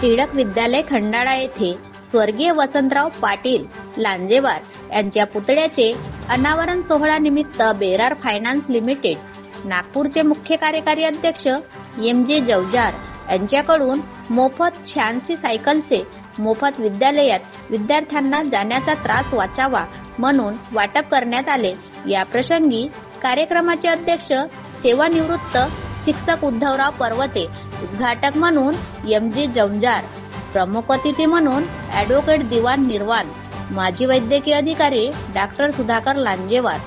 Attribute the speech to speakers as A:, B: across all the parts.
A: टिळक विद्यालय खंडाळा येथे स्वर्गीय वसंतराव पाटील लांजेवार यांच्या पुतळ्याचे अनावरण सोहळा निमित्त बेरार फायनान्स लिमिटेड नागपूरचे मुख्य कार्यकारी अध्यक्ष एम.जे. जवजार यांच्याकडून मोफत 86 सायकलचे मोफत विद्यालयात विद्यार्थ्यांना जाण्याचा त्रास वाचावा म्हणून वाटप करण्यात आले। या प्रसंगी कार्यक्रमाचे अध्यक्ष सेवानिवृत्त शिक्षक उद्धवराव पर्वते, उद्घाटक म्हणून एम.जे. जवजार, प्रमुख अतिथी म्हणून ॲडव्होकेट दिवान निर्वाण, माजी वैद्यकीय अधिकारी डॉक्टर सुधाकर लांजेवार,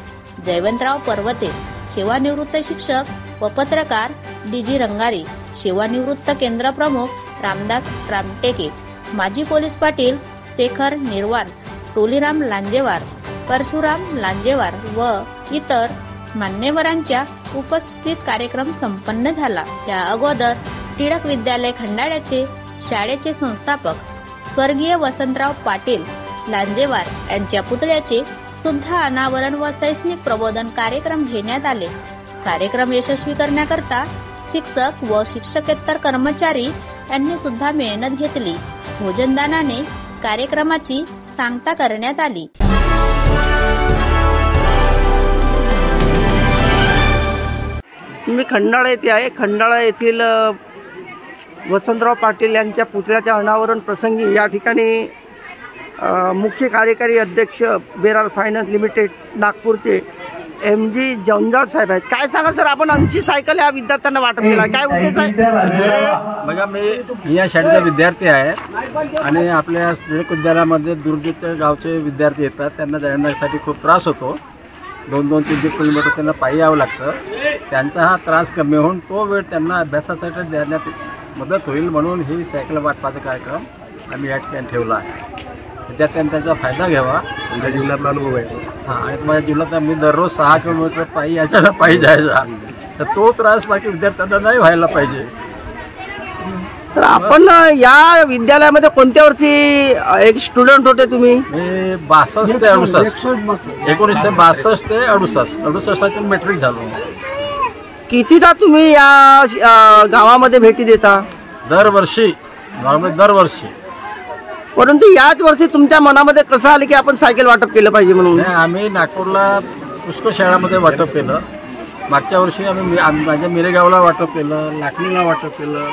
A: जयवंतराव पर्वते, सेवानिवृत्त शिक्षक व पत्रकार डी.जी. रंगारी, सेवानिवृत्त केंद्र प्रमुख रामदास रामटेके, माजी पोलीस पाटील शेखर निर्वाण, टोलीराम लांजेवार, परशुराम लांजेवार व इतर मान्यवरांच्या उपस्थितीत कार्यक्रम संपन्न झाला। त्या अगोदर टिळक विद्यालय खंडाळ्याचे शाळेचे संस्थापक स्वर्गीय वसंतराव पाटील लांजेवार यांच्या पुतळ्याचे सुद्धा अनावरण व शैक्षणिक प्रबोधन कार्यक्रम घेण्यात आले। कार्यक्रम यशस्वी करण्याकरता शिक्षक व शिक्षकेतर कर्मचारी यांनी सुद्धा मेहनत घेतली। भोजनदानाने कार्यक्रमाची सांगता करण्यात आली।
B: मी खंडाळा येथे आहे। खंडाळा येथील वसंतराव पाटील यांच्या पुतळ्याच्या अनावरण प्रसंगी या ठिकाणी मुख्य कार्यकारी अध्यक्ष बेरार फायनान्स लिमिटेड नागपूरचे एम.जी. जवजार साहेब आहेत। काय सांगा सर, आपण 80 सायकल या विद्यार्थ्यांना वाटप केला, काय उद्देश आहे?
C: बघा, मी या शाळेचा विद्यार्थी आहे आणि आपल्या टिळक विद्यालयामध्ये दूरदूरच्या गावचे विद्यार्थी येतात। त्यांना जाण्यासाठी खूप त्रास होतो। 2-2, 3-3 किलोमीटर त्यांना पायी यावं लागतं। त्यांचा हा त्रास कमी होऊन तो वेळ त्यांना अभ्यासासाठी देण्यात मदत होईल म्हणून ही सायकल वाटपाचा कार्यक्रम आम्ही या ठिकाणी ठेवला आहे। विद्यार्थ्यांनी त्याचा फायदा घ्यावा।
D: माझ्या जीवनातला अनुभव आहे
C: आणि माझ्या जीवनात मी दररोज 6 किलोमीटर पायी याच्यानं पायी जायचा, तर तो त्रास बाकी विद्यार्थ्यांना नाही व्हायला पाहिजे।
B: तर आपण या विद्यालयामध्ये कोणत्या वर्षी एक स्टुडंट होते तुम्ही?
C: मी 62 ते 68, 1962 ते 68 मॅट्रिक झालो।
B: कितीदा तुम्ही या गावामध्ये भेटी देता?
C: दरवर्षी, नॉर्मली दरवर्षी।
B: परंतु याच वर्षी तुमच्या मनामध्ये कसं आलं की आपण सायकल वाटप केलं पाहिजे म्हणून?
C: आम्ही नागपूरला पुष्कळ शाळामध्ये वाटप केलं। मागच्या वर्षी आम्ही माझ्या मिरेगावला वाटप केलं, लाखणीला वाटप केलं।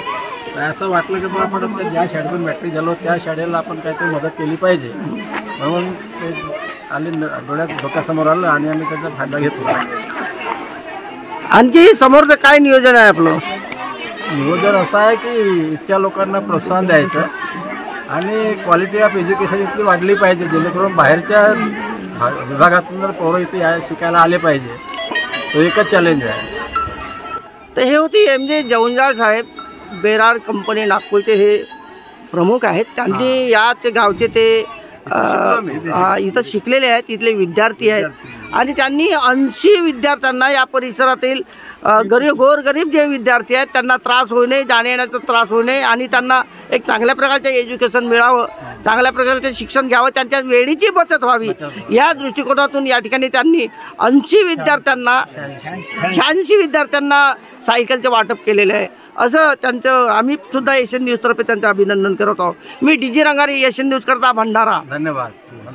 C: असं वाटलं की बा आपण ज्या शाळेतून मॅट्रिक झालो त्या शाळेला आपण काहीतरी मदत केली पाहिजे म्हणून ते आले डोक्यासमोर आलं आणि आम्ही त्याचा फायदा घेतला।
B: आणखी समोरचं काय नियोजन आहे आपलं?
C: नियोजन असं आहे की इथच्या लोकांना प्रोत्साहन द्यायचं आणि क्वालिटी ऑफ एज्युकेशन इतकी वाढली पाहिजे जेणेकरून बाहेरच्या विभागातून जर पोरं इथे शिकायला आले पाहिजे। तो एकच चॅलेंज आहे।
B: तर हे होती एम.जे. जवजार साहेब, बेरार कंपनी नागपूरचे हे प्रमुख आहेत। त्यांनी या ते गावचे ते इथं शिकलेले आहेत, इथले विद्यार्थी आहेत आणि त्यांनी 80 विद्यार्थ्यांना या परिसरातील गोरगरीब जे विद्यार्थी आहेत त्यांना त्रास होऊ नये, जाण्या येण्याचा त्रास होऊ नये आणि त्यांना एक चांगल्या प्रकारचे एज्युकेशन मिळावं, चांगल्या प्रकारचे शिक्षण घ्यावं, त्यांच्या वेळेची बचत व्हावी या दृष्टिकोनातून या ठिकाणी त्यांनी 80 विद्यार्थ्यांना 86 विद्यार्थ्यांना सायकलचे वाटप केलेले आहे। असं त्यांचं आम्ही सुद्धा एशियन न्यूज तर्फे त्यांचं अभिनंदन करत आहोत। मी डी.जी. रंगारी, एशियन न्यूज करता भंडारा।
C: धन्यवाद।